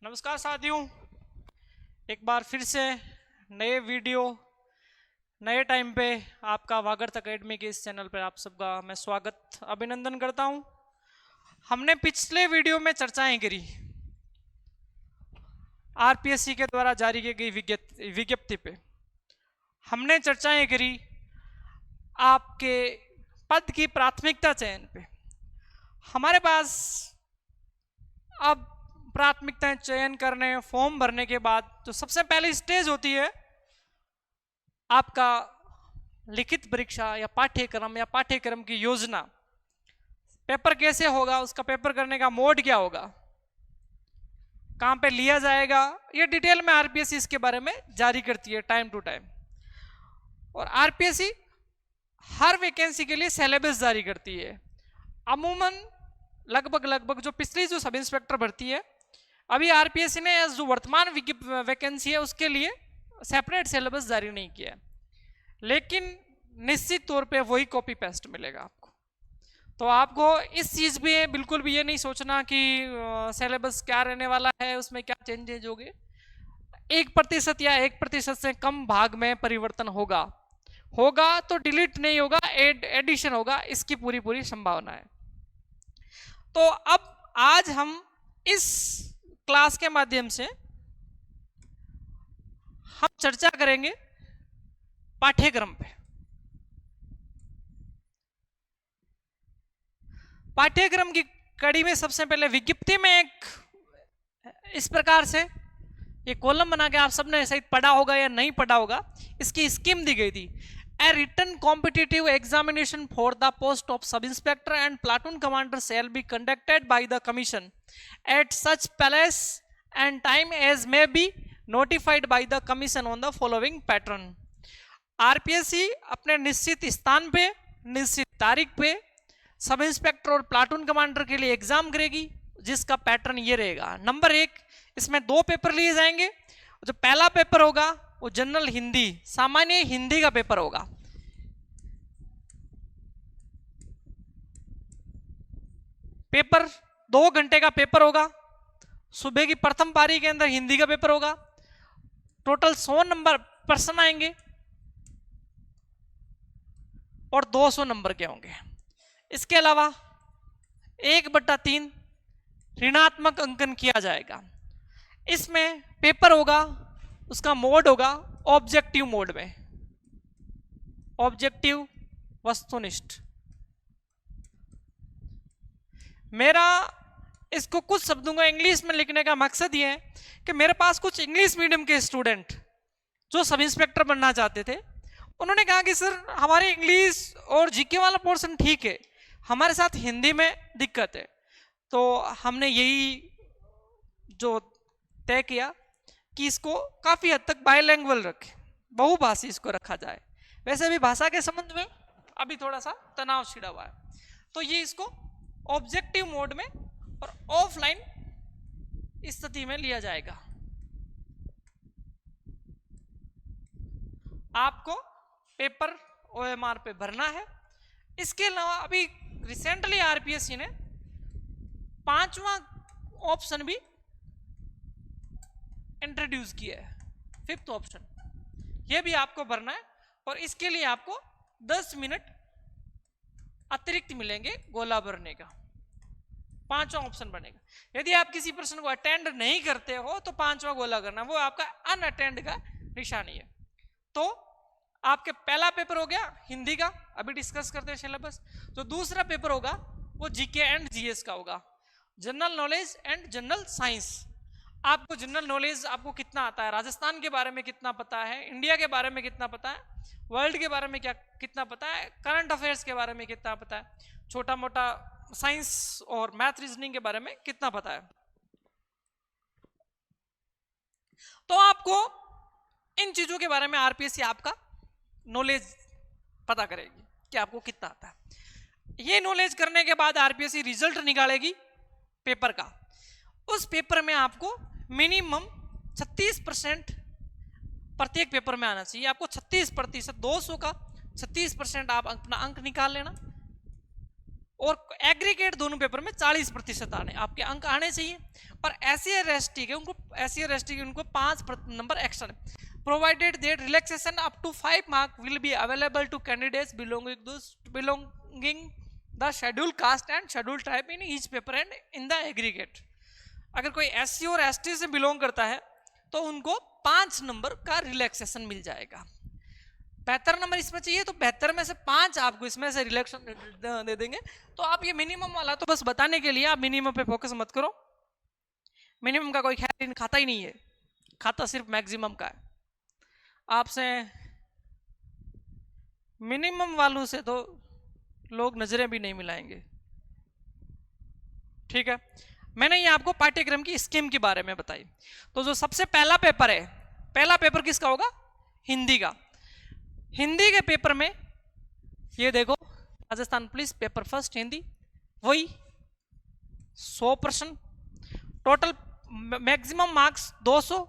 नमस्कार साथियों, एक बार फिर से नए वीडियो नए टाइम पे आपका वागर्थ एकेडमी के इस चैनल पर आप सबका मैं स्वागत अभिनंदन करता हूं। हमने पिछले वीडियो में चर्चाएं करी आरपीएससी के द्वारा जारी की गई विज्ञप्ति पे। हमने चर्चाएं करी आपके पद की प्राथमिकता चयन पे। हमारे पास अब प्राथमिकताएं चयन करने फॉर्म भरने के बाद तो सबसे पहली स्टेज होती है आपका लिखित परीक्षा या पाठ्यक्रम की योजना। पेपर कैसे होगा, उसका पेपर करने का मोड क्या होगा, कहां पे लिया जाएगा, ये डिटेल में आरपीएससी इसके बारे में जारी करती है टाइम टू टाइम। और आरपीएससी हर वैकेंसी के लिए सिलेबस जारी करती है। अमूमन लगभग जो पिछली जो सब इंस्पेक्टर भर्ती है, अभी आरपीएससी ने जो वर्तमान वैकेंसी है उसके लिए सेपरेट सिलेबस जारी नहीं किया है, लेकिन निश्चित तौर पे वही कॉपी पेस्ट मिलेगा आपको। तो आपको इस चीज में बिल्कुल भी ये नहीं सोचना कि सिलेबस क्या रहने वाला है, उसमें क्या चेंजेज होंगे। 1% या 1% से कम भाग में परिवर्तन होगा तो डिलीट नहीं होगा, एडिशन होगा, इसकी पूरी संभावना है। तो अब आज हम इस क्लास के माध्यम से हम चर्चा करेंगे पाठ्यक्रम पे। पाठ्यक्रम की कड़ी में सबसे पहले विज्ञप्ति में एक इस प्रकार से ये कॉलम बना के आप सबने शायद पढ़ा होगा या नहीं पढ़ा होगा, इसकी स्कीम दी गई थी। A written competitive examination for the post of sub-inspector and platoon commander shall be conducted by the commission at such place and time as may be notified by the commission on the following pattern। RPSC अपने निश्चित स्थान पे निश्चित तारीख पे sub inspector और platoon commander के लिए एग्जाम करेगी, जिसका पैटर्न ये रहेगा। नंबर 1, इसमें 2 पेपर लिए जाएंगे। जो पहला पेपर होगा वो जनरल हिंदी, सामान्य हिंदी का पेपर होगा। पेपर 2 घंटे का पेपर होगा। सुबह की प्रथम पारी के अंदर हिंदी का पेपर होगा। टोटल 100 नंबर प्रश्न आएंगे और 200 नंबर के होंगे। इसके अलावा 1/3 ऋणात्मक अंकन किया जाएगा। इसमें पेपर होगा, उसका मोड होगा ऑब्जेक्टिव मोड में, ऑब्जेक्टिव वस्तुनिष्ठ। मेरा इसको कुछ शब्दों को इंग्लिश में लिखने का मकसद ये है कि मेरे पास कुछ इंग्लिश मीडियम के स्टूडेंट जो सब इंस्पेक्टर बनना चाहते थे, उन्होंने कहा कि सर हमारे इंग्लिश और जीके वाला पोर्शन ठीक है, हमारे साथ हिंदी में दिक्कत है। तो हमने यही जो तय किया कि इसको काफी हद तक बाइलैंग्वेज रखें, बहुभाषी इसको रखा जाए। वैसे भी भाषा के संबंध में अभी थोड़ा सा तनाव छिड़ा हुआ है, तो ये इसको ऑब्जेक्टिव मोड में और ऑफलाइन स्थिति में लिया जाएगा। आपको पेपर ओएमआर पे भरना है। इसके अलावा अभी रिसेंटली आरपीएससी ने 5वां ऑप्शन भी इंट्रोड्यूस किया है, 5th ऑप्शन, यह भी आपको भरना है। और इसके लिए आपको 10 मिनट अतिरिक्त मिलेंगे गोला भरने का। 5वां ऑप्शन बनेगा। यदि आप किसी प्रश्न को अटेंड नहीं करते हो तो 5वां गोला करना, वो आपका अनअटेंड का निशानी है। तो आपके पहला पेपर हो गया हिंदी का, अभी डिस्कस करते हैं सिलेबस। जो दूसरा पेपर होगा वो जीके एंड जीएस का होगा, general knowledge and general science. आपको जनरल नॉलेज आपको कितना आता है, राजस्थान के बारे में कितना पता है, इंडिया के बारे में कितना पता है, वर्ल्ड के बारे में कितना पता है, करंट अफेयर्स के बारे में कितना पता है, छोटा मोटा साइंस और मैथ रीजनिंग के बारे में कितना पता है। तो आपको इन चीजों के बारे में आरपीएससी आपका नॉलेज पता करेगी कि आपको कितना आता है। ये नॉलेज करने के बाद आरपीएससी रिजल्ट निकालेगी पेपर का। उस पेपर में आपको मिनिमम 36% प्रत्येक पेपर में आना चाहिए। आपको 36%, 200 का 36% आप अपना अंक निकाल लेना और एग्रीगेट दोनों पेपर में 40% आने आपके अंक आने चाहिए। और SC/ST के उनको 5 number extra. Provided that relaxation up to 5 mark will be available to candidates belonging the schedule caste and schedule tribe in each paper and in the aggregate. अगर कोई SC और ST से बिलोंग करता है तो उनको 5 नंबर का relaxation मिल जाएगा। 72 नंबर इसमें चाहिए तो 72 में से 5 आपको इसमें से रिलैक्सेशन दे देंगे। तो आप ये मिनिमम वाला तो बस बताने के लिए, आप मिनिमम पे फोकस मत करो, मिनिमम का कोई ख्याल खाता ही नहीं है, खाता सिर्फ मैक्सिमम का है। आपसे मिनिमम वालों से तो लोग नजरें भी नहीं मिलाएंगे, ठीक है। मैंने ये आपको पाठ्यक्रम की स्कीम के बारे में बताई। तो जो सबसे पहला पेपर है, पहला पेपर किसका होगा? हिंदी का। हिंदी के पेपर में ये देखो, Rajasthan police paper first Hindi, वही 100%, total maximum marks 200,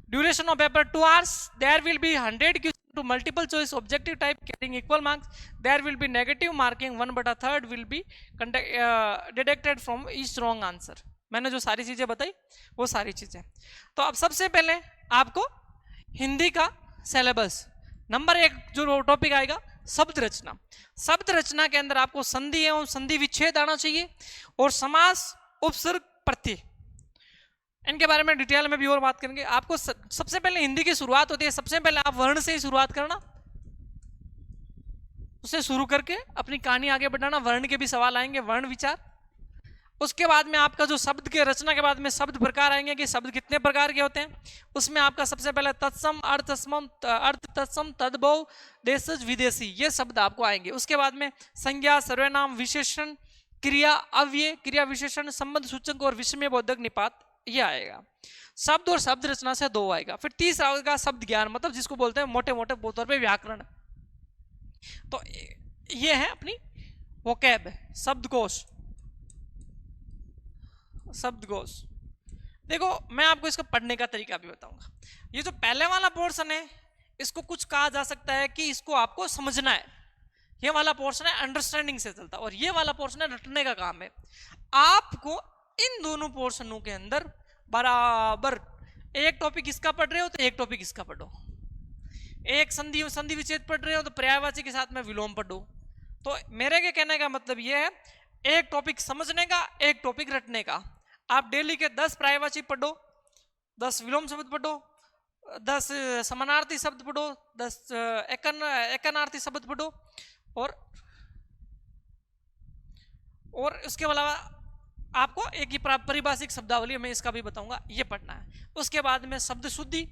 duration of paper 2 hours, there will be 100 question to multiple choice objective type carrying equal marks, there will be negative marking 1/3 will be deducted from each wrong answer। मैंने जो सारी चीजें बताई वो सारी चीजें। तो अब सबसे पहले आपको हिंदी का सिलेबस, नंबर 1 जो टॉपिक आएगा शब्द रचना। शब्द रचना के अंदर आपको संधि एवं संधि विच्छेद आना चाहिए और समास, उपसर्ग, प्रत्यय, इनके बारे में डिटेल में भी और बात करेंगे। आपको सबसे पहले हिंदी की शुरुआत होती है, सबसे पहले आप वर्ण से ही शुरुआत करना, उसे शुरू करके अपनी कहानी आगे बढ़ाना। वर्ण के भी सवाल आएंगे, वर्ण विचार। उसके बाद में आपका जो शब्द के रचना के बाद में शब्द प्रकार आएंगे कि शब्द कितने प्रकार के होते हैं। उसमें आपका सबसे पहले तत्सम, अर्थ तत्सम, तद्भव, देशज, विदेशी, ये शब्द आपको आएंगे। उसके बाद में संज्ञा, सर्वनाम, विशेषण, क्रिया, अव्यय, क्रिया विशेषण, संबंध सूचक और विषय बोधक निपात, ये आएगा। शब्द और शब्द रचना से 2 आएगा। फिर 30 आएगा शब्द ज्ञान, मतलब जिसको बोलते हैं मोटे मोटे तौर पे व्याकरण। तो ये है अपनी वोकैब, शब्दकोश। शब्दकोश देखो, मैं आपको इसका पढ़ने का तरीका भी बताऊंगा। ये जो पहले वाला पोर्शन है, इसको कुछ कहा जा सकता है कि इसको आपको समझना है। ये वाला पोर्शन है अंडरस्टैंडिंग से चलता है, और ये वाला पोर्शन है रटने का काम है। आपको इन दोनों पोर्शनों के अंदर बराबर एक टॉपिक इसका पढ़ रहे हो तो एक टॉपिक इसका पढ़ो, एक संधि विच्छेद पढ़ रहे हो तो पर्यायवाची के साथ में विलोम पढ़ो। तो मेरे के कहने का मतलब ये है, एक टॉपिक समझने का, एक टॉपिक रटने का। आप डेली के 10 पर्यायवाची पढ़ो, 10 विलोम शब्द पढ़ो, 10 समानार्थी शब्द पढ़ो, 10 एकनार्थी शब्द पढ़ो, और उसके अलावा आपको एक ही पारिभाषिक शब्दावली में इसका भी बताऊंगा, ये पढ़ना है। उसके बाद में शब्द शुद्धि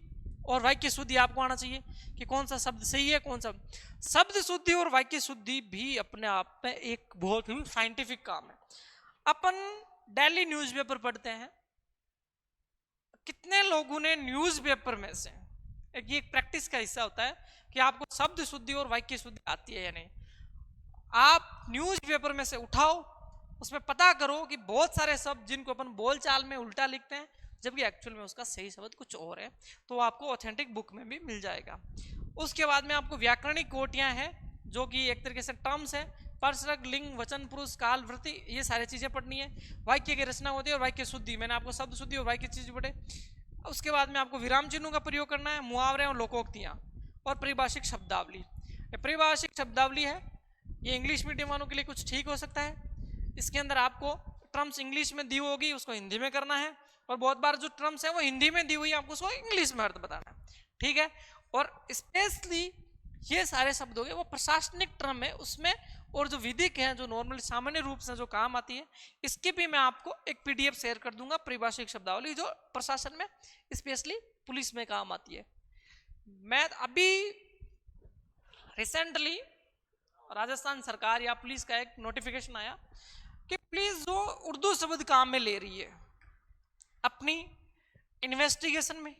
और वाक्य शुद्धि आपको आना चाहिए कि कौन सा शब्द सही है, कौन सा। शब्द शुद्धि और वाक्य शुद्धि भी अपने आप में एक बहुत ही साइंटिफिक काम है। अपन डेली न्यूज़पेपर पढ़ते हैं, कितने लोगों ने न्यूज़पेपर में से एक प्रैक्टिस का हिस्सा होता है कि आपको शब्द शुद्धि और वाक्य शुद्धि आती है या नहीं। आप न्यूज़पेपर में से उठाओ, उसमें पता करो कि बहुत सारे शब्द जिनको अपन बोलचाल में उल्टा लिखते हैं, जबकि एक्चुअल में उसका सही शब्द कुछ और है, तो आपको ऑथेंटिक बुक में भी मिल जाएगा। उसके बाद में आपको व्याकरणिक कोटियां हैं, जो कि एक तरीके से टर्म्स है, परसरग, लिंग, वचन, पुरुष, काल, वृत्ति, ये सारी चीजें पढ़नी है। वाक्य की रचना होती है और वाक्य शुद्धि, मैंने आपको शब्द शुद्धि और वाक्य चीज पढ़े। उसके बाद में आपको विराम चिन्हों का प्रयोग करना है, मुहावरे और लोकोक्तियां, और परिभाषिक शब्दावली। परिभाषिक शब्दावली है, ये इंग्लिश मीडियम वालों के लिए कुछ ठीक हो सकता है। इसके अंदर आपको टर्म्स इंग्लिश में दी होगी, उसको हिंदी में करना है, और बहुत बार जो टर्म्स है वो हिंदी में दी हुई है, आपको उसको इंग्लिश में अर्थ बताना है, ठीक है। और स्पेशली ये सारे शब्द हो गए वो प्रशासनिक टर्म है उसमें, और जो विधिक है, जो नॉर्मली सामान्य रूप से जो काम आती है, इसकी भी मैं आपको एक PDF शेयर कर दूंगा, परिभाषिक शब्दावली, जो प्रशासन में स्पेशली पुलिस में काम आती है। मैं अभी रिसेंटली राजस्थान सरकार या पुलिस का एक नोटिफिकेशन आया कि प्लीज जो उर्दू शब्द काम में ले रही है अपनी इन्वेस्टिगेशन में,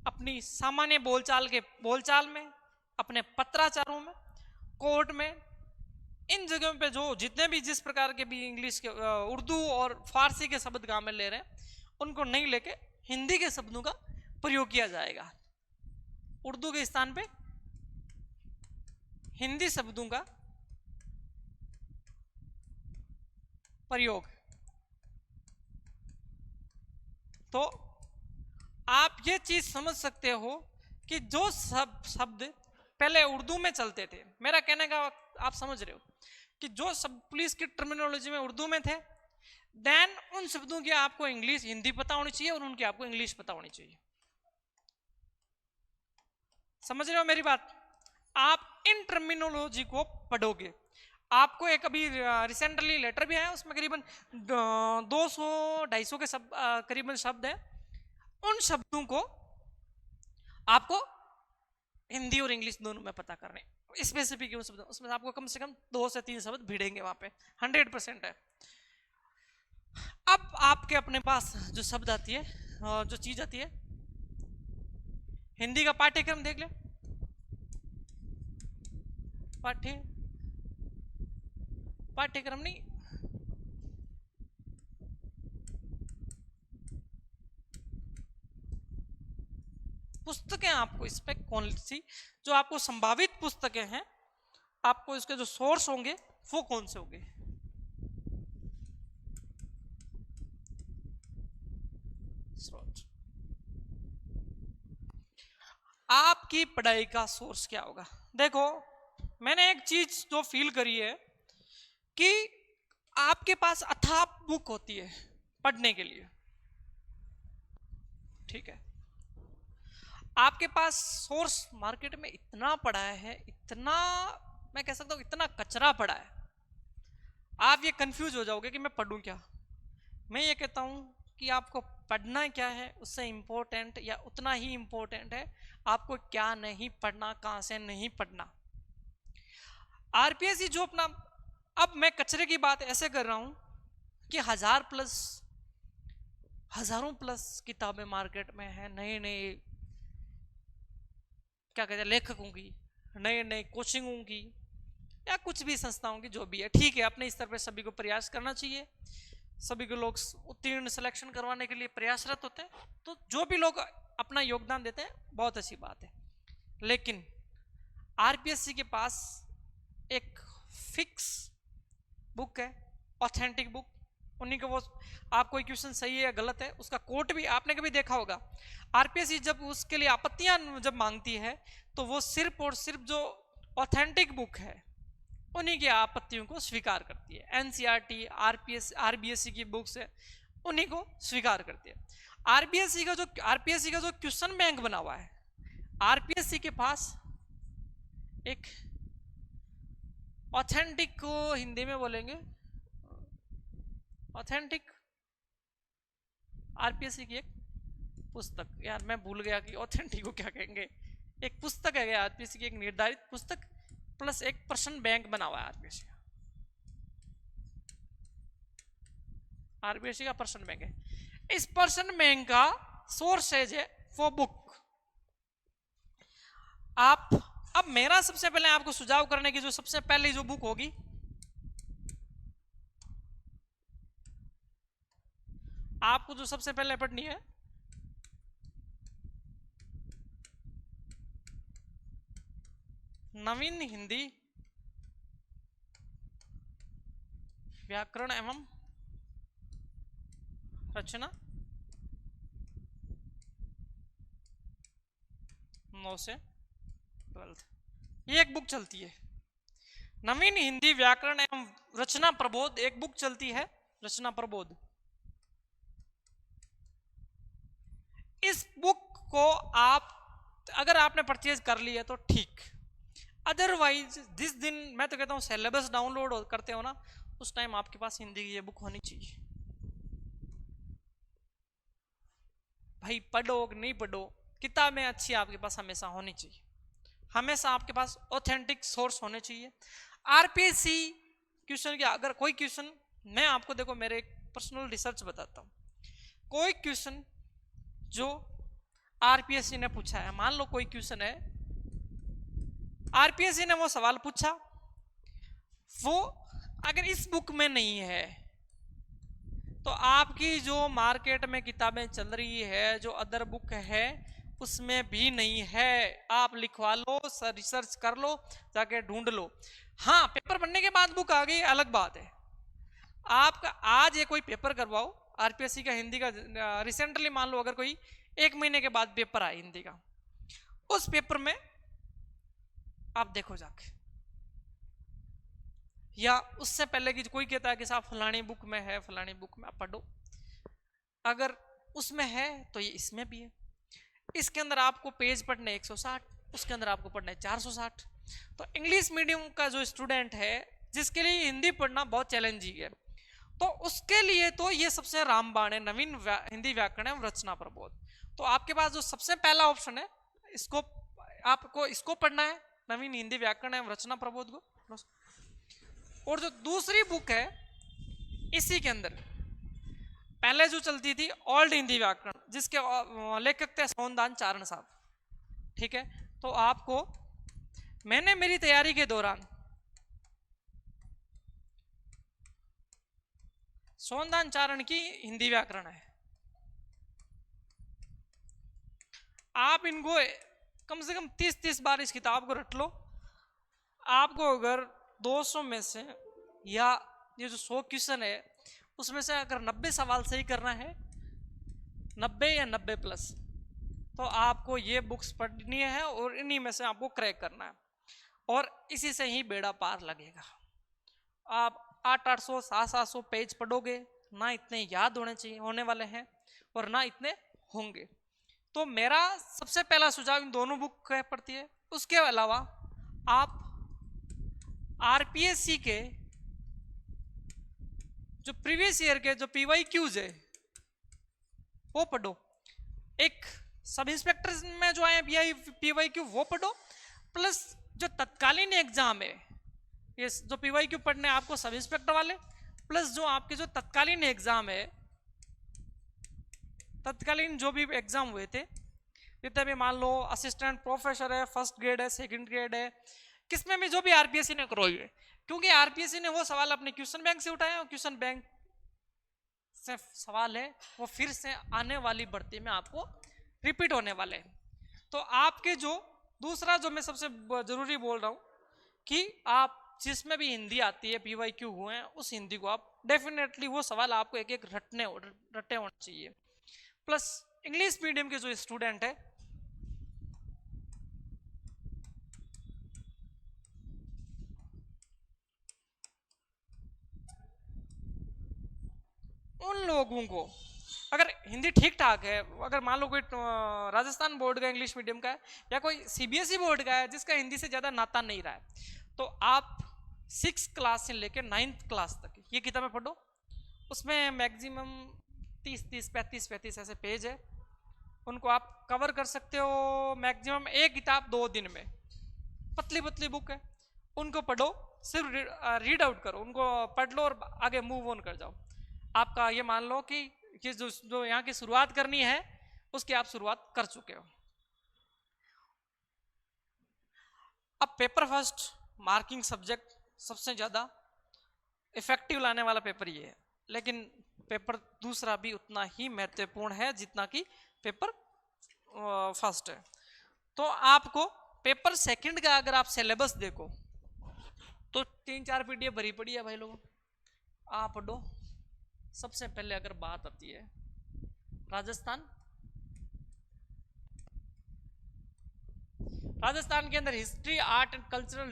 अपनी सामान्य बोलचाल में, अपने पत्राचारों में, कोर्ट में, इन जगहों पे जो जितने भी जिस प्रकार के भी इंग्लिश के, उर्दू और फारसी के शब्द काम में ले रहे हैं, उनको नहीं लेके हिंदी के शब्दों का प्रयोग किया जाएगा। उर्दू के स्थान पे हिंदी शब्दों का प्रयोग। तो आप ये चीज समझ सकते हो कि जो शब्द पहले उर्दू में चलते थे, मेरा कहने का आप समझ रहे हो कि जो शब्द पुलिस की टर्मिनोलॉजी में उर्दू में थे, देन उन शब्दों की आपको इंग्लिश हिंदी पता होनी चाहिए और उनकी आपको इंग्लिश पता होनी चाहिए। समझ रहे हो मेरी बात? आप इन टर्मिनोलॉजी को पढ़ोगे। आपको एक अभी रिसेंटली लेटर भी आया, उसमें करीबन 200-250 के करीबन शब्द हैं। उन शब्दों को आपको हिंदी और इंग्लिश दोनों में पता करने, स्पेसिफिक शब्द, उसमें आपको कम से कम 2 से 3 शब्द भिड़ेंगे वहां पे, 100% है। अब आपके अपने पास जो शब्द आती है, जो चीज आती है, हिंदी का पाठ्यक्रम देख ले। पाठ्यक्रम नहीं, पुस्तकें आपको इस पे कौन सी, जो आपको संभावित पुस्तकें हैं, आपको इसके जो सोर्स होंगे वो कौन से होंगे? आपकी पढ़ाई का सोर्स क्या होगा? देखो, मैंने एक चीज जो फील करी है कि आपके पास अथाह बुक होती है पढ़ने के लिए, ठीक है। आपके पास सोर्स मार्केट में इतना पड़ा है, इतना, मैं कह सकता हूं इतना कचरा पड़ा है, आप ये कंफ्यूज हो जाओगे कि मैं पढ़ूं क्या। मैं ये कहता हूं कि आपको पढ़ना क्या है उससे इंपॉर्टेंट या उतना ही इंपॉर्टेंट है आपको क्या नहीं पढ़ना, कहां से नहीं पढ़ना। आरपीएससी जो अपना, अब मैं कचरे की बात ऐसे कर रहा हूं कि हजारों प्लस किताबें मार्केट में है, नए नए क्या कहते हैं लेखकों की, नए नए कोचिंगों की या कुछ भी संस्थाओं की, जो भी है ठीक है, अपने स्तर पर सभी को प्रयास करना चाहिए, सभी को लोग उत्तीर्ण सिलेक्शन करवाने के लिए प्रयासरत होते हैं, तो जो भी लोग अपना योगदान देते हैं बहुत अच्छी बात है। लेकिन आरपीएससी के पास एक फिक्स बुक है, ऑथेंटिक बुक, उन्हीं को वो, आप कोई क्वेश्चन सही है या गलत है उसका कोट भी आपने कभी देखा होगा। आरपीएससी जब उसके लिए आपत्तियां जब मांगती है तो वो सिर्फ और सिर्फ जो ऑथेंटिक बुक है उन्हीं की आपत्तियों को स्वीकार करती है। एनसीईआरटी, आरबीएससी की बुक्स है उन्हीं को स्वीकार करती है। आरपीएससी का जो क्वेश्चन बैंक बना हुआ है, आरपीएससी के पास एक ऑथेंटिक को हिंदी में बोलेंगे, ऑथेंटिक आरपीएससी की एक पुस्तक, यार मैं भूल गया कि ऑथेंटिक को क्या कहेंगे, एक पुस्तक है आरपीएससी की, एक निर्धारित पुस्तक प्लस एक प्रश्न बैंक बना हुआ है आरपीएससी का प्रश्न बैंक है। इस प्रश्न बैंक का सोर्सेज है वो बुक। आप, अब मेरा सबसे पहले आपको सुझाव करने की जो सबसे पहली जो बुक होगी, आपको जो सबसे पहले पढ़नी है, नवीन हिंदी व्याकरण एवं रचना 9 से 12, ये एक बुक चलती है। नवीन हिंदी व्याकरण एवं रचना प्रबोध एक बुक चलती है, रचना प्रबोध। इस बुक को आप अगर आपने परचेज कर लिया तो ठीक, अदरवाइज जिस दिन मैं तो कहता हूं सिलेबस डाउनलोड करते हो ना, उस टाइम आपके पास हिंदी की ये बुक होनी चाहिए। भाई पढ़ो कि नहीं पढ़ो, किताबें अच्छी आपके पास हमेशा होनी चाहिए, हमेशा आपके पास ऑथेंटिक सोर्स होने चाहिए। आरपीएससी क्वेश्चन की अगर कोई क्वेश्चन, मैं आपको देखो मेरे एक पर्सनल रिसर्च बताता हूं, कोई क्वेश्चन जो आरपीएससी ने पूछा है, मान लो कोई क्वेश्चन है, आरपीएससी ने वो सवाल पूछा, वो अगर इस बुक में नहीं है तो आपकी जो मार्केट में किताबें चल रही है, जो अदर बुक है उसमें भी नहीं है, आप लिखवा लो, रिसर्च कर लो, जाके ढूंढ लो। हाँ, पेपर बनने के बाद बुक आ गई अलग बात है, आपका आज ये कोई पेपर करवाओ आरपीएससी का हिंदी का, रिसेंटली मान लो अगर कोई 1 महीने के बाद पेपर आए हिंदी का, उस पेपर में आप देखो जाके, या उससे पहले की कोई कहता है कि साहब फलानी बुक में है, फलानी बुक में आप पढ़ो, अगर उसमें है तो ये इसमें भी है। इसके अंदर आपको पेज पढ़ने 160, उसके अंदर आपको पढ़ना है 460। तो इंग्लिश मीडियम का जो स्टूडेंट है जिसके लिए हिंदी पढ़ना बहुत चैलेंजिंग है, तो उसके लिए तो ये सबसे रामबाण है, नवीन हिंदी व्याकरण एवं रचना प्रबोध। तो आपके पास जो सबसे पहला ऑप्शन है, इसको आपको इसको पढ़ना है, नवीन हिंदी व्याकरण एवं रचना प्रबोध को। और जो दूसरी बुक है इसी के अंदर पहले जो चलती थी ओल्ड हिंदी व्याकरण, जिसके लेखक थे सोनदान चारण साहब, ठीक है। तो आपको मैंने मेरी तैयारी के दौरान सोनदान चारण की हिंदी व्याकरण है, आप इनको कम से कम 30-30 बार इस किताब को रट लो। आपको अगर 200 में से या ये जो 100 क्वेश्चन है उसमें से अगर 90 सवाल सही करना है, 90 या 90 प्लस, तो आपको ये बुक्स पढ़नी है और इन्हीं में से आपको क्रैक करना है, और इसी से ही बेड़ा पार लगेगा। आप 800-800 700-700 पेज पढ़ोगे, ना इतने याद होने वाले हैं और ना इतने होंगे। तो मेरा सबसे पहला सुझाव इन दोनों बुक पढ़ती है। उसके अलावा आप आरपीएससी के जो प्रीवियस ईयर के जो पीवाईक्यूज है वो पढ़ो। एक सब इंस्पेक्टर में जो आए पीवाईक्यू वो पढ़ो, प्लस जो तत्कालीन एग्जाम है, ये जो पीवाईक्यू पढ़ने आपको सब इंस्पेक्टर वाले, प्लस जो आपके जो तत्कालीन एग्जाम है, तत्कालीन जो भी एग्जाम हुए थे, जितने भी मान लो असिस्टेंट प्रोफेसर है, फर्स्ट ग्रेड है, सेकंड ग्रेड है, किसमें भी जो भी आरपीएससी ने करवाई है, क्योंकि आरपीएससी ने वो सवाल अपने क्वेश्चन बैंक से उठाया और क्वेश्चन बैंक से सवाल है वो फिर से आने वाली भर्ती में आपको रिपीट होने वाले हैं। तो आपके जो दूसरा जो मैं सबसे जरूरी बोल रहा हूं कि आप जिसमें भी हिंदी आती है पीवाईक्यू हुए हैं, उस हिंदी को आप डेफिनेटली वो सवाल आपको एक एक रटे होने चाहिए। प्लस इंग्लिश मीडियम के जो स्टूडेंट है उन लोगों को अगर हिंदी ठीक ठाक है, अगर मान लो कोई राजस्थान बोर्ड का इंग्लिश मीडियम का है या कोई सीबीएसई बोर्ड का है जिसका हिंदी से ज़्यादा नाता नहीं रहा है, तो आप 6 क्लास से लेकर 9th क्लास तक ये किताबें पढ़ो। उसमें मैक्सिमम 30-30 35-35 ऐसे पेज है, उनको आप कवर कर सकते हो मैक्सिमम एक किताब 2 दिन में। पतली पतली बुक है, उनको पढ़ो, सिर्फ रीड आउट करो, उनको पढ़ लो और आगे मूव ऑन कर जाओ। आपका ये मान लो कि जो यहाँ की शुरुआत करनी है उसकी आप शुरुआत कर चुके हो। अब पेपर फर्स्ट मार्किंग सब्जेक्ट सबसे ज़्यादा इफेक्टिव लाने वाला पेपर ये है, लेकिन पेपर दूसरा भी उतना ही महत्वपूर्ण है जितना कि पेपर फर्स्ट है। तो आपको पेपर सेकंड का अगर आप सिलेबस देखो तो 3-4 पीडीएफ भरी पड़ी है भाई लोगों, आप पढ़ो। सबसे पहले अगर बात आती है राजस्थान के अंदर history, art and cultural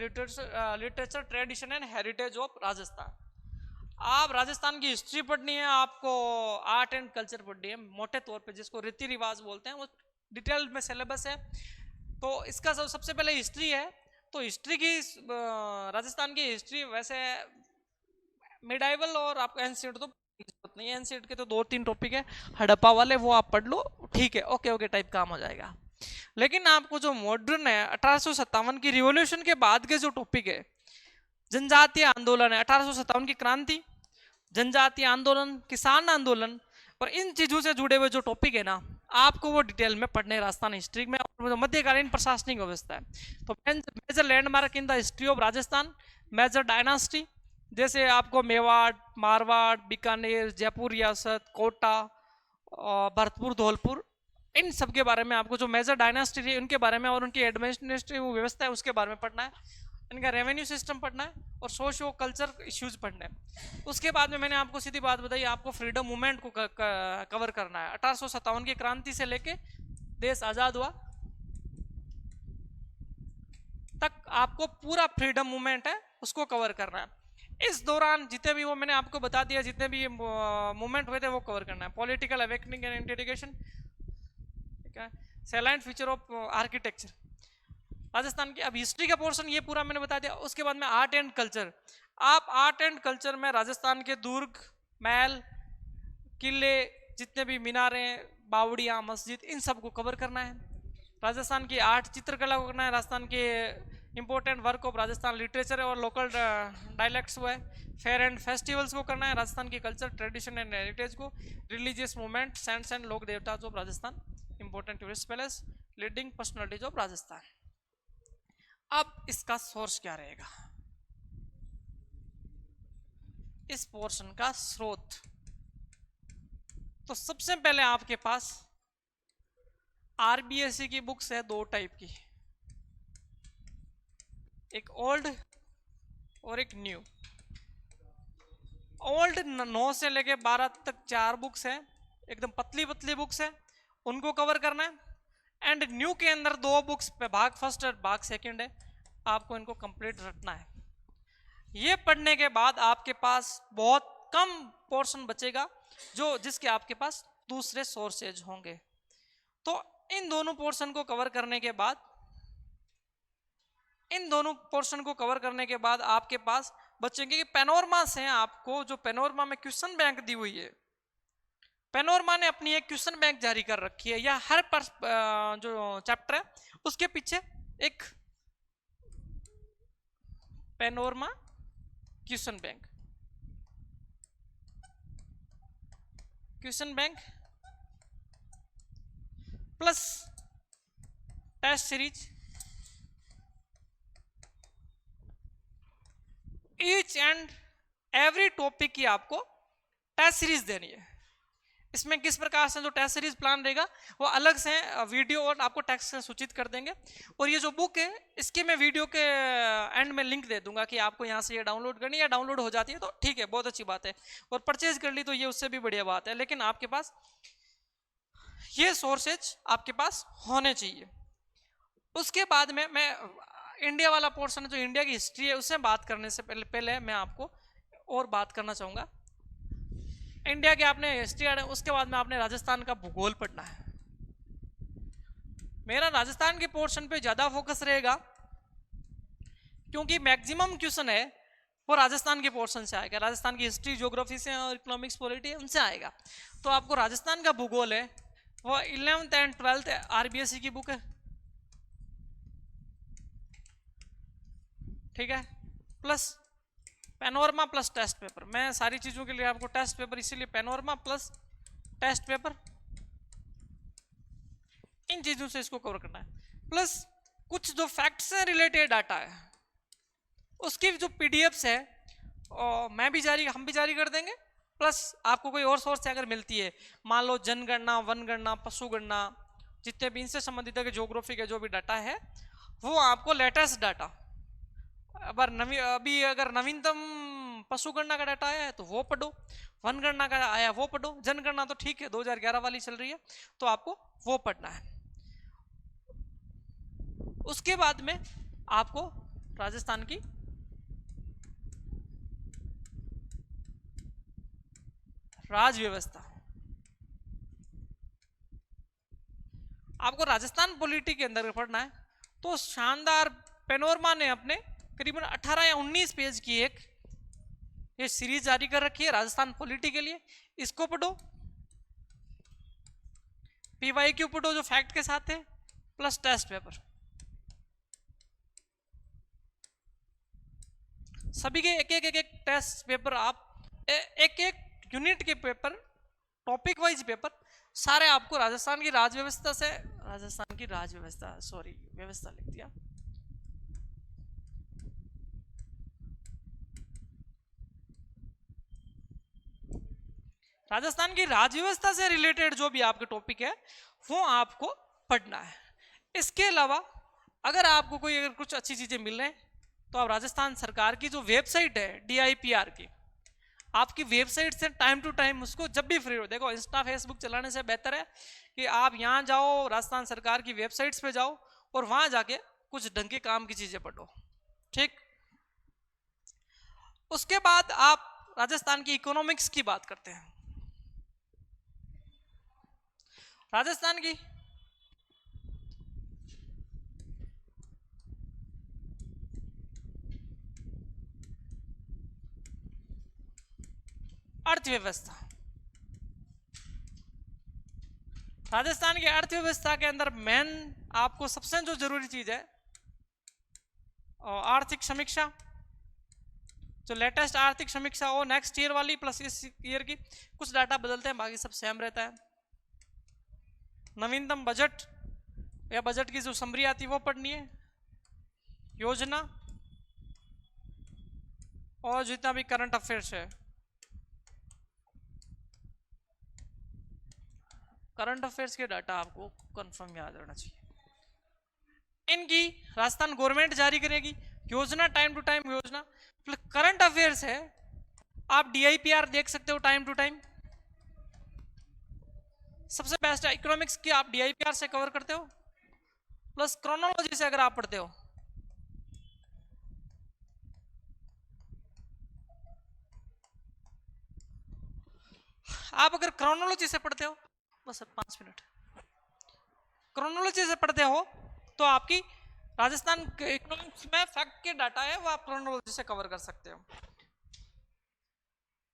literature, tradition and heritage of Rajasthan. आप राजस्थान की हिस्ट्री पढ़नी है, आपको आर्ट एंड कल्चर पढ़नी है, मोटे तौर पे जिसको रीति रिवाज बोलते हैं, वो डिटेल में सिलेबस है। तो इसका सबसे पहले हिस्ट्री है। तो हिस्ट्री की राजस्थान की हिस्ट्री वैसे मिडाइवल और आपको एंशिएंट तो जरूरत नहीं है, एंशिएंट के तो 2-3 टॉपिक है, हड़प्पा वाले वो आप पढ़ लो, ठीक है, ओके ओके टाइप काम हो जाएगा। लेकिन आपको जो मॉडर्न है 1857 की रिवॉल्यूशन के बाद के जो टॉपिक है, जनजातीय आंदोलन है, 1857 की क्रांति, जनजातीय आंदोलन, किसान आंदोलन, और इन चीजों से जुड़े हुए जो टॉपिक है ना, आपको वो डिटेल में पढ़ने राजस्थान हिस्ट्री में। और मध्यकालीन प्रशासनिक व्यवस्था है, तो major landmark in the history of Rajasthan, major dynasty, जैसे आपको मेवाड़, मारवाड़, बीकानेर, जयपुर रियासत, कोटा, भरतपुर, धौलपुर, इन सब के बारे में आपको जो मेजर डायनास्टी है उनके बारे में और उनकी एडमिनिस्ट्रेटिव व्यवस्था है उसके बारे में पढ़ना है। इनका रेवेन्यू सिस्टम पढ़ना है और सोशो कल्चर इश्यूज पढ़ना है। उसके बाद में मैंने आपको सीधी बात बताई, आपको फ्रीडम मूवमेंट को कवर करना है। 1857 की क्रांति से लेके देश आजाद हुआ तक आपको पूरा फ्रीडम मूवमेंट है उसको कवर करना है। इस दौरान जितने भी वो मैंने आपको बता दिया, जितने भी मूवमेंट हुए थे वो कवर करना है। पॉलिटिकल अवेकनिंग एंड इंटीग्रेशन, ठीक है, सैलाइंट फीचर ऑफ आर्किटेक्चर राजस्थान की। अब हिस्ट्री का पोर्शन ये पूरा मैंने बता दिया। उसके बाद में आर्ट एंड कल्चर, आप आर्ट एंड कल्चर में राजस्थान के दुर्ग, महल, किले, जितने भी मीनारें, बावड़ियाँ, मस्जिद, इन सब को कवर करना है। राजस्थान की आर्ट, चित्रकला को करना है। राजस्थान के important work of Rajasthan literature और लोकल डायलेक्ट्स हुआ है। फेयर एंड फेस्टिवल्स को करना है। राजस्थान की कल्चर, ट्रेडिशन एंड हेरिटेज को, रिलीजियस मूवमेंट, सेंट्स एंड लोक देवताज of Rajasthan, important tourist palace, leading personalities of Rajasthan. अब इसका सोर्स क्या रहेगा, इस पोर्शन का स्रोत? तो सबसे पहले आपके पास आरबीएससी की बुक्स है दो टाइप की, एक ओल्ड और एक न्यू। ओल्ड 9 से लेके 12 तक 4 बुक्स है, एकदम पतली पतली बुक्स है, उनको कवर करना है। एंड न्यू के अंदर 2 बुक्स पे भाग फर्स्ट और भाग सेकंड है, आपको इनको कंप्लीट रखना है। ये पढ़ने के बाद आपके पास बहुत कम पोर्शन बचेगा जो जिसके आपके पास दूसरे सोर्सेज होंगे। तो इन दोनों पोर्शन को कवर करने के बाद, इन दोनों पोर्शन को कवर करने के बाद आपके पास बचेंगे कि पेनोरमा से आपको, जो पेनोरमा में क्वेश्चन बैंक दी हुई है, पेनोरमा ने अपनी एक क्वेश्चन बैंक जारी कर रखी है, या हर जो चैप्टर है उसके पीछे एक panorama question bank, question bank plus test series, each and every topic की आपको टेस्ट सीरीज देनी है। इसमें किस प्रकार से जो टेस्ट सीरीज प्लान रहेगा वो अलग से वीडियो और आपको टेक्स्ट से सूचित कर देंगे। और ये जो बुक है इसके मैं वीडियो के एंड में लिंक दे दूंगा कि आपको यहाँ से ये डाउनलोड करनी है, या डाउनलोड हो जाती है तो ठीक है, बहुत अच्छी बात है, और परचेज कर ली तो ये उससे भी बढ़िया बात है। लेकिन आपके पास ये सोर्सेज आपके पास होने चाहिए। उसके बाद में मैं इंडिया वाला पोर्शन, जो इंडिया की हिस्ट्री है, उससे बात करने से पहले मैं आपको और बात करना चाहूँगा। इंडिया के आपने हिस्ट्री, उसके बाद में आपने राजस्थान का भूगोल पढ़ना है। मेरा राजस्थान के पोर्शन पे ज़्यादा फोकस रहेगा क्योंकि मैक्सिमम क्वेश्चन है वो राजस्थान के पोर्शन से आएगा। राजस्थान की हिस्ट्री, ज्योग्राफी से और इकोनॉमिक्स, पॉलिटी, उनसे आएगा। तो आपको राजस्थान का भूगोल है वो 11th एंड 12th आरबीएससी की बुक है, ठीक है, plus panorama plus test paper. मैं सारी चीज़ों के लिए आपको टेस्ट पेपर, इसीलिए पेनोरमा प्लस टेस्ट पेपर, इन चीज़ों से इसको कवर करना है। प्लस कुछ जो फैक्ट से रिलेटेड डाटा है उसकी जो पीडीएफ्स है मैं भी जारी, हम भी जारी कर देंगे। प्लस आपको कोई और सोर्स से अगर मिलती है, मान लो जनगणना, वनगणना, पशुगणना, जितने भी इनसे संबंधित ज्योग्राफी के जो भी डाटा है वो आपको लेटेस्ट डाटा, अभी अगर नवीनतम पशुगणना का डाटा आया है तो वो पढ़ो, वनगणना का आया वो पढ़ो, जनगणना तो ठीक है 2011 वाली चल रही है तो आपको वो पढ़ना है। उसके बाद में आपको राजस्थान की राज व्यवस्था, आपको राजस्थान पॉलिटी के अंदर पढ़ना है। तो शानदार पेनोरमा ने अपने करीबन 18 या 19 पेज की एक ये सीरीज जारी कर रखी है राजस्थान पॉलिटी के लिए, इसको पढ़ो। पीवाईक्यू पढ़ो जो फैक्ट के साथ है, प्लस टेस्ट पेपर। सभी के एक टेस्ट पेपर, आप एक यूनिट के पेपर, टॉपिक वाइज पेपर सारे आपको राजस्थान की राज व्यवस्था से, राजस्थान की राज व्यवस्था, सॉरी व्यवस्था लिख दिया, राजस्थान की राज व्यवस्था से रिलेटेड जो भी आपके टॉपिक है वो आपको पढ़ना है। इसके अलावा अगर आपको कोई अगर कुछ अच्छी चीजें मिल रहे हैं तो अब राजस्थान सरकार की जो वेबसाइट है DIPR की, आपकी वेबसाइट से टाइम टू टाइम उसको जब भी फ्री हो, देखो इंस्टा फेसबुक चलाने से बेहतर है कि आप यहाँ जाओ, राजस्थान सरकार की वेबसाइट्स पे जाओ और वहां जाके कुछ ढंग के काम की चीजें पढ़ो, ठीक। उसके बाद आप राजस्थान की इकोनॉमिक्स की बात करते हैं। राजस्थान की अर्थव्यवस्था, राजस्थान की अर्थव्यवस्था के अंदर मेन आपको सबसे जो जरूरी चीज है आर्थिक समीक्षा, जो लेटेस्ट आर्थिक समीक्षा हो नेक्स्ट ईयर वाली प्लस इस ईयर की, कुछ डाटा बदलते हैं बाकी सब सेम रहता है। नवीनतम बजट या बजट की जो समरी आती है वो पढ़नी है, योजना और जितना भी करंट अफेयर्स है, करंट अफेयर्स के डाटा आपको कंफर्म याद रहना चाहिए। इनकी राजस्थान गवर्नमेंट जारी करेगी योजना, टाइम टू टाइम योजना। करंट अफेयर्स है, आप DIPR देख सकते हो टाइम टू टाइम, सबसे बेस्ट है। इकोनॉमिक्स की आप DIPR से कवर करते हो, प्लस क्रोनोलॉजी से अगर आप पढ़ते हो, आप अगर क्रोनोलॉजी से पढ़ते हो, बस 5 मिनट क्रोनोलॉजी से पढ़ते हो तो आपकी राजस्थान इकोनॉमिक्स में फैक्ट के डाटा है वो आप क्रोनोलॉजी से कवर कर सकते हो।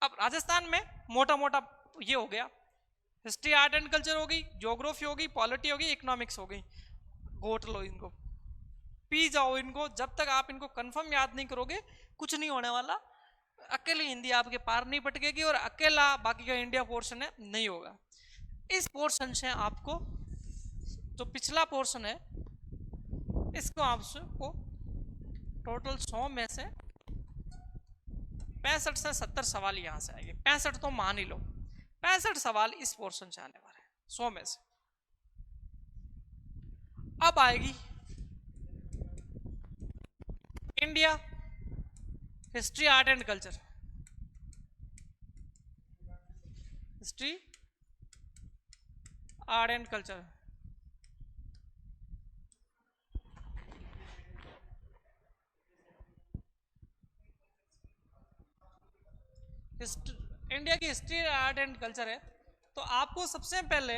अब राजस्थान में मोटा मोटा ये हो गया, हिस्ट्री आर्ट एंड कल्चर होगी, ज्योग्राफी होगी, पॉलिटी होगी, इकोनॉमिक्स होगी। गोट लो इनको, पी जाओ इनको, जब तक आप इनको कंफर्म याद नहीं करोगे कुछ नहीं होने वाला। अकेली हिंदी आपके पार नहीं पटकेगी और अकेला बाकी का इंडिया पोर्शन है नहीं होगा। इस पोर्शन से आपको जो पिछला पोर्शन है इसको आपको टोटल 100 में से 65 से 70 सवाल यहां से आएंगे। 65 तो मान ही लो, 65 सवाल इस पोर्शन से आने वाले हैं 100 में से। अब आएगी India history art and culture, history art and culture. India की हिस्ट्री आर्ट एंड कल्चर है, तो आपको सबसे पहले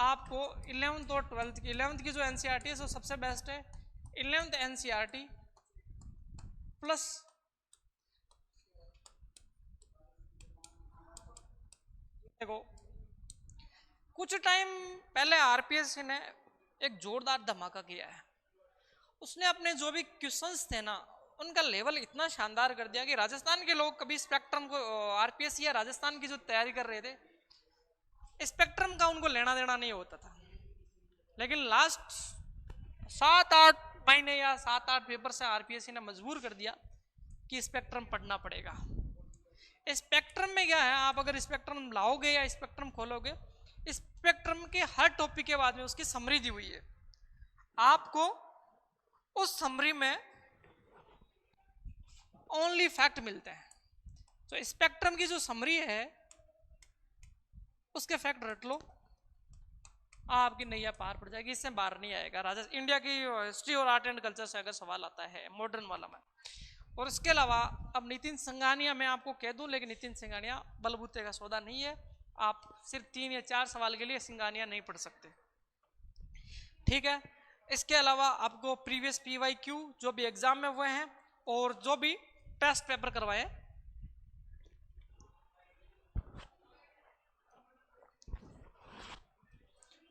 आपको 11th और 12th की 11th की जो NCERT है वो सबसे बेस्ट है। 11th NCERT प्लस देखो कुछ टाइम पहले RPSC ने एक जोरदार धमाका किया है, उसने अपने जो भी क्वेश्चंस थे ना उनका लेवल इतना शानदार कर दिया कि राजस्थान के लोग कभी स्पेक्ट्रम को RPSC या राजस्थान की जो तैयारी कर रहे थे स्पेक्ट्रम का उनको लेना देना नहीं होता था, लेकिन लास्ट 7-8 महीने या 7-8 पेपर से RPSC ने मजबूर कर दिया कि स्पेक्ट्रम पढ़ना पड़ेगा। स्पेक्ट्रम में क्या है, आप अगर स्पेक्ट्रम लाओगे या स्पेक्ट्रम खोलोगे, स्पेक्ट्रम के हर टॉपिक के बाद में उसकी समरी दी हुई है, आपको उस समरी में ओनली फैक्ट मिलते हैं। तो स्पेक्ट्रम की जो समरी है उसके फैक्ट रट लो, आपकी नैया पार पड़ जाएगी, इससे बाहर नहीं आएगा। राजस्थान इंडिया की हिस्ट्री और आर्ट एंड कल्चर से अगर सवाल आता है मॉडर्न वाला में। और इसके अलावा अब नितिन सिंघानिया मैं आपको कह दूं, लेकिन नितिन सिंघानिया बलबूते का सौदा नहीं है, आप सिर्फ 3 या 4 सवाल के लिए सिंघानिया नहीं पढ़ सकते, ठीक है। इसके अलावा आपको प्रीवियस PYQ जो भी एग्जाम में हुए हैं और जो भी टेस्ट पेपर करवाए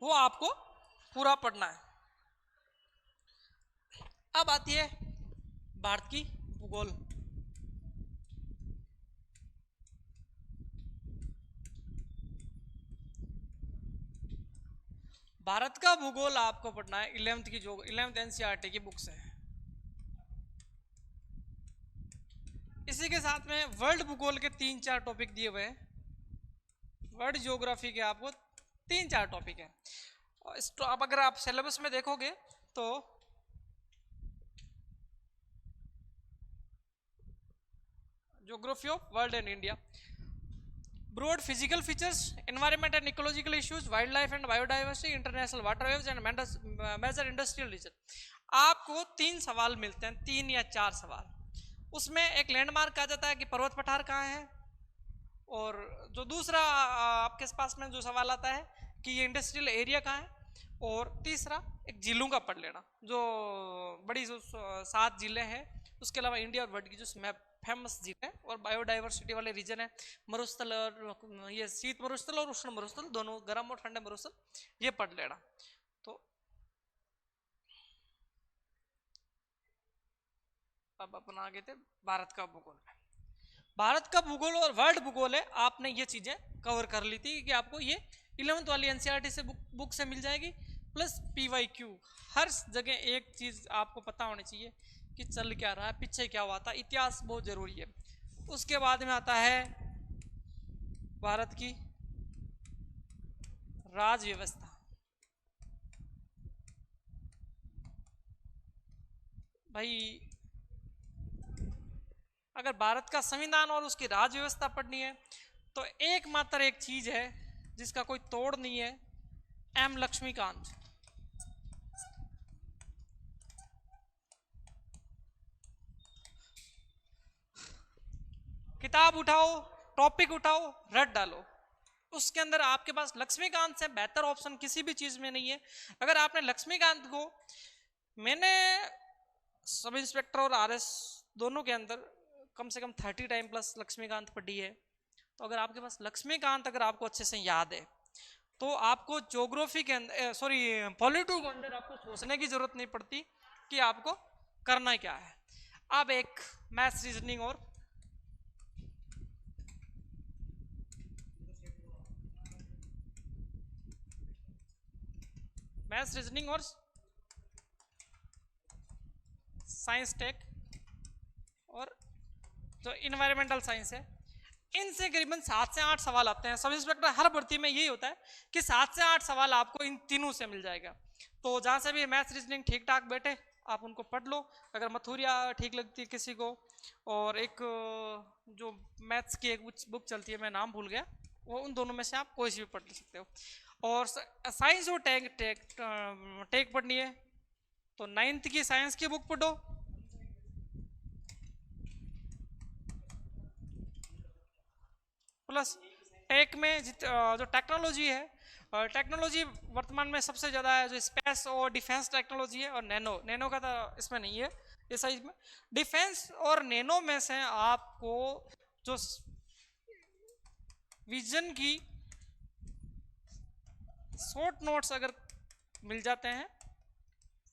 वो आपको पूरा पढ़ना है। अब आती है भारत की भूगोल। भारत का भूगोल आपको पढ़ना है 11th की जो 11th NCERT की बुक से। इसी के साथ में वर्ल्ड भूगोल के 3-4 टॉपिक दिए हुए हैं, वर्ल्ड ज्योग्राफी के आपको 3-4 टॉपिक हैं। अब अगर आप सिलेबस में देखोगे तो geography of world and India, broad physical features, environment and ecological issues, wild life and biodiversity, international water waves and major industrial region. आपको 3 सवाल मिलते हैं, 3 या 4 सवाल। उसमें एक लैंडमार्क आ जाता है कि पर्वत पठार कहाँ है, और जो दूसरा आपके पास में जो सवाल आता है कि ये इंडस्ट्रियल एरिया कहाँ है, और तीसरा एक झीलों का पढ़ लेना, जो बड़ी जो 7 झीलें हैं, उसके अलावा इंडिया और वर्ल्ड की जो फेमस झील है और बायोडाइवर्सिटी वाले रीजन है, मरुस्थल और ये शीत मरुस्थल और उष्ण मरुस्थल दोनों, गर्म और ठंडे मरुस्थल, ये पढ़ लेना। तो अब अपन आगे थे भारत का भूगोल में। भारत का भूगोल और वर्ल्ड भूगोल है, आपने ये चीजें कवर कर ली थी कि आपको ये 11th वाली एनसीईआरटी से बुक से मिल जाएगी, प्लस पीवाईक्यू। हर जगह एक चीज आपको पता होनी चाहिए कि चल क्या रहा है, पीछे क्या हुआ था, इतिहास बहुत जरूरी है। उसके बाद में आता है भारत की राज व्यवस्था। भाई अगर भारत का संविधान और उसकी राज व्यवस्था पढ़नी है तो एकमात्र एक चीज है जिसका कोई तोड़ नहीं है, एम लक्ष्मीकांत। किताब उठाओ, टॉपिक उठाओ, रट डालो, उसके अंदर आपके पास लक्ष्मीकांत से बेहतर ऑप्शन किसी भी चीज में नहीं है। अगर आपने लक्ष्मीकांत को, मैंने सब इंस्पेक्टर और आरएस दोनों के अंदर कम से कम 30 टाइम प्लस लक्ष्मीकांत पढ़ी है, तो अगर आपके पास लक्ष्मीकांत अगर आपको अच्छे से याद है तो आपको ज्योग्राफी के अंदर, सॉरी पॉलिटी के अंदर आपको सोचने की जरूरत नहीं पड़ती कि आपको करना क्या है। अब एक मैथ्स रीजनिंग और साइंस टेक और जो इन्वायरमेंटल साइंस है, इनसे करीबन 7 से 8 सवाल आते हैं। सब इंस्पेक्टर हर भर्ती में यही होता है कि 7 से 8 सवाल आपको इन तीनों से मिल जाएगा। तो जहाँ से भी मैथ्स रीजनिंग ठीक ठाक बैठे आप उनको पढ़ लो। अगर मथुरिया ठीक लगती है किसी को, और एक जो मैथ्स की एक बुक चलती है, मैं नाम भूल गया, वो उन दोनों में से आप कोई सी भी पढ़ सकते हो। और साइंस और टेक पढ़नी है तो 9th की साइंस की बुक पढ़ो, प्लस टेक में जो टेक्नोलॉजी है, टेक्नोलॉजी वर्तमान में सबसे ज़्यादा है जो स्पेस और डिफेंस टेक्नोलॉजी है, और नैनो का तो इसमें नहीं है इस साइज में। डिफेंस और नैनो में से आपको जो विजन की शॉर्ट नोट्स अगर मिल जाते हैं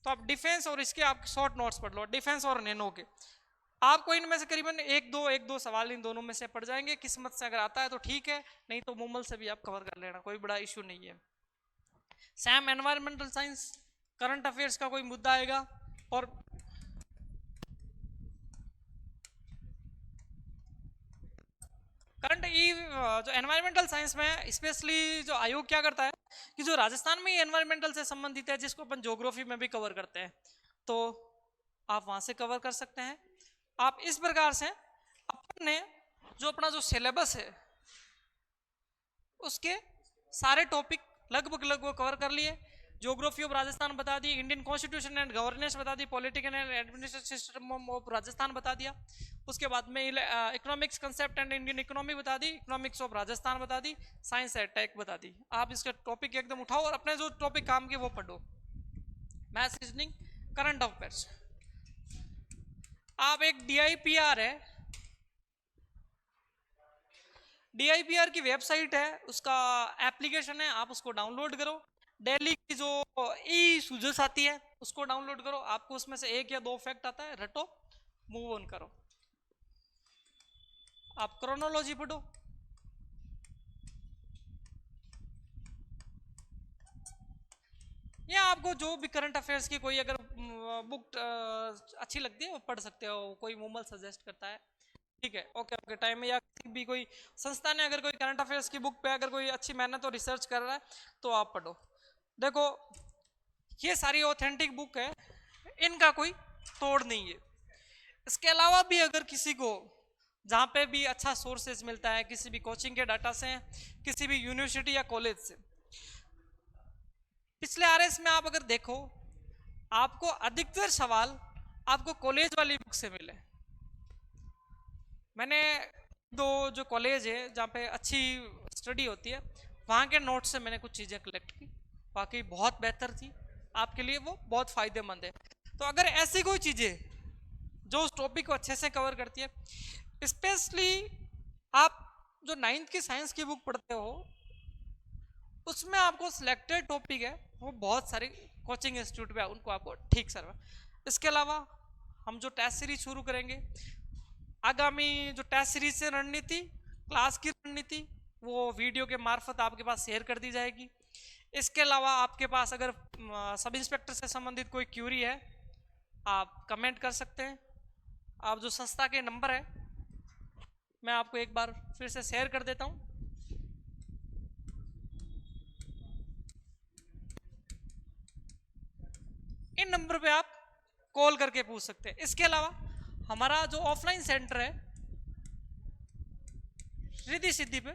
तो आप डिफेंस और इसके आप शॉर्ट नोट्स पढ़ लो, डिफेंस और नैनो के। आपको इनमें से करीबन एक दो सवाल इन दोनों में से पड़ जाएंगे। किस्मत से अगर आता है तो ठीक है, नहीं तो मुमल से भी आप कवर कर लेना, कोई बड़ा इशू नहीं है। Sam environmental science, current affairs का कोई मुद्दा आएगा, और करंट जो एनवायरमेंटल साइंस में स्पेशली जो आयोग क्या करता है कि जो राजस्थान में एनवायरमेंटल से संबंधित है, जिसको अपन ज्योग्राफी में भी कवर करते हैं, तो आप वहां से कवर कर सकते हैं। आप इस प्रकार से अपन ने जो अपना जो सिलेबस है उसके सारे टॉपिक लगभग कवर कर लिए। ज्योग्राफी ऑफ राजस्थान बता दी, इंडियन कॉन्स्टिट्यूशन एंड गवर्नेंस बता दी, political and administrative system of Rajasthan बता दिया। उसके बाद में economics concept and Indian economy बता दी, इकोनॉमिक्स ऑफ राजस्थान बता दी, साइंस एंड टेक बता दी। आप इसका टॉपिक एकदम उठाओ और अपने जो टॉपिक काम के वो पढ़ो। Maths, reasoning, current affairs. आप एक DIPR है, DIPR की वेबसाइट है, उसका एप्लीकेशन है, आप उसको डाउनलोड करो। दिल्ली की जो ई सुजस आती है उसको डाउनलोड करो। आपको उसमें से 1 या 2 फैक्ट आता है, रटो, मूव ऑन करो। आप क्रोनोलॉजी पढ़ो, या आपको जो भी करंट अफेयर्स की कोई अगर बुक अच्छी लगती है वो पढ़ सकते हो, कोई मुमल सजेस्ट करता है, ठीक है, ओके टाइम में, या भी कोई संस्था ने अगर कोई करंट अफेयर्स की बुक पे अगर कोई अच्छी मेहनत और रिसर्च कर रहा है तो आप पढ़ो। देखो ये सारी ऑथेंटिक बुक है, इनका कोई तोड़ नहीं है। इसके अलावा भी अगर किसी को जहाँ पे भी अच्छा सोर्सेज मिलता है, किसी भी कोचिंग के डाटा से, किसी भी यूनिवर्सिटी या कॉलेज से। पिछले आरएस में आप अगर देखो, आपको अधिकतर सवाल आपको कॉलेज वाली बुक से मिले। मैंने दो जो कॉलेज है जहाँ पे अच्छी स्टडी होती है, वहाँ के नोट से मैंने कुछ चीज़ें कलेक्ट की, वाकई बहुत बेहतर थी, आपके लिए वो बहुत फ़ायदेमंद है। तो अगर ऐसी कोई चीज़ें जो उस टॉपिक को अच्छे से कवर करती है, स्पेशली आप जो 9th की साइंस की बुक पढ़ते हो, उसमें आपको सिलेक्टेड टॉपिक है वो बहुत सारे कोचिंग इंस्टीट्यूट पे उनको आपको ठीक सर। इसके अलावा हम जो टेस्ट सीरीज शुरू करेंगे, आगामी जो टेस्ट सीरीज से रणनीति, क्लास की रणनीति, वो वीडियो के मार्फत आपके पास शेयर कर दी जाएगी। इसके अलावा आपके पास अगर सब इंस्पेक्टर से संबंधित कोई क्यूरी है, आप कमेंट कर सकते हैं। आप जो संस्था के नंबर है मैं आपको एक बार फिर से शेयर कर देता हूँ। इन नंबर पे आप कॉल करके पूछ सकते हैं। इसके अलावा हमारा जो ऑफलाइन सेंटर है रिद्धि सिद्धि पे,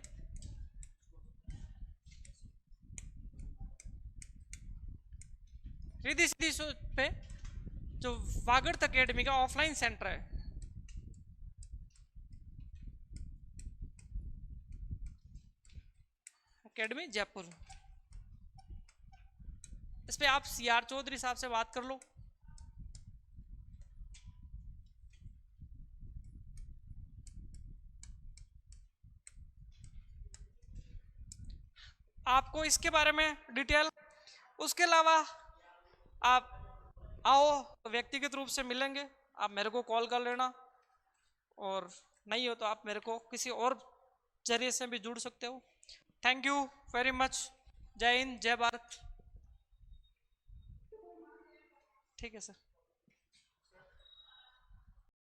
रिद्धि सिद्धि पे जो वागर्थ अकेडमी का ऑफलाइन सेंटर है, अकेडमी जयपुर, इस पे आप CR चौधरी साहब से बात कर लो। आपको इसके बारे में डिटेल, उसके अलावा आप आओ व्यक्तिगत रूप से मिलेंगे, आप मेरे को कॉल कर लेना, और नहीं हो तो आप मेरे को किसी और जरिए से भी जुड़ सकते हो। Thank you very much. जय हिंद, जय भारत। ठीक है सर।